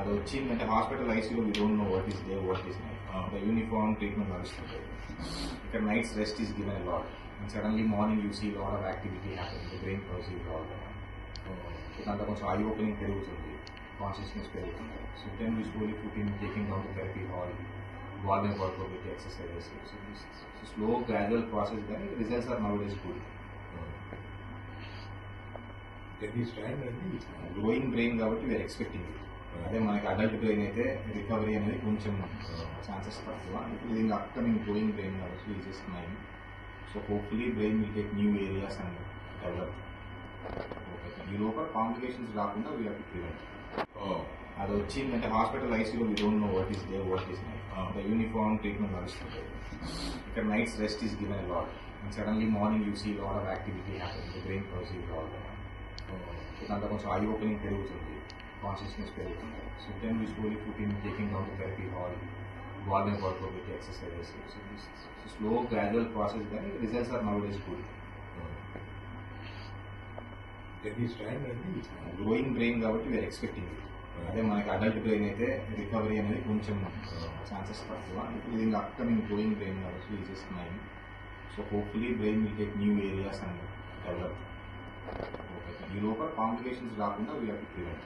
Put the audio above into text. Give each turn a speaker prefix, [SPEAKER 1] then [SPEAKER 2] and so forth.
[SPEAKER 1] అది వచ్చిందంటే హాస్పిటల్ ఐసీలో we don't know what is day what is night the uniform treatment నడుస్తుంది. ఇక్కడ nights rest is given a lot and suddenly morning you see lot of activity happen the brain process all దాంట్లో కొంచెం eye opening పెరుగుతుంది, consciousness పెరుగుతుంది. So then we slowly put in taking down to therapy hall, volume workout with exercises. So slow gradual process కానీ results are nowadays good. Growing brain కాబట్టి we are expecting it. అదే మనకి adult brain అయితే recovery అనేది కొంచెం chances తక్కువ. ఇప్పుడు ఇది అప్కమింగ్ గ్రోయింగ్ బ్రెయిన్ కాబట్టి is just 9. So hopefully brain will take new areas and develop. ఈ లోపల కాంప్లికేషన్స్ రాకుండా వీ హ్యావ్ టు ప్రివెంట్. అది వచ్చిందంటే హాస్పిటల్ ఐసీలో we don't know what is day what is night the uniform treatment నడుస్తుంది. ఇక్కడ nights rest is given a lot and suddenly morning you see lot of activity happen the brain process all దాంట్లో కొంచెం eye opening పెరుగుతుంది, consciousness పెరుగుతుంది. So then we slowly put in taking down to therapy hall, volume workout with exercises. So slow gradual process కానీ results are nowadays good. Growing brain కాబట్టి we are expecting it. అదే మనకి adult brain అయితే recovery అనేది కొంచెం chances తక్కువ. ఇప్పుడు ఇది అప్కమింగ్ గ్రోయింగ్ బ్రెయిన్ కాబట్టి is just 9. So hopefully brain will take new areas and develop. ఈ లోపల కాంప్లికేషన్స్ రాకుండా వీ హ్యావ్ టు ప్రివెంట్.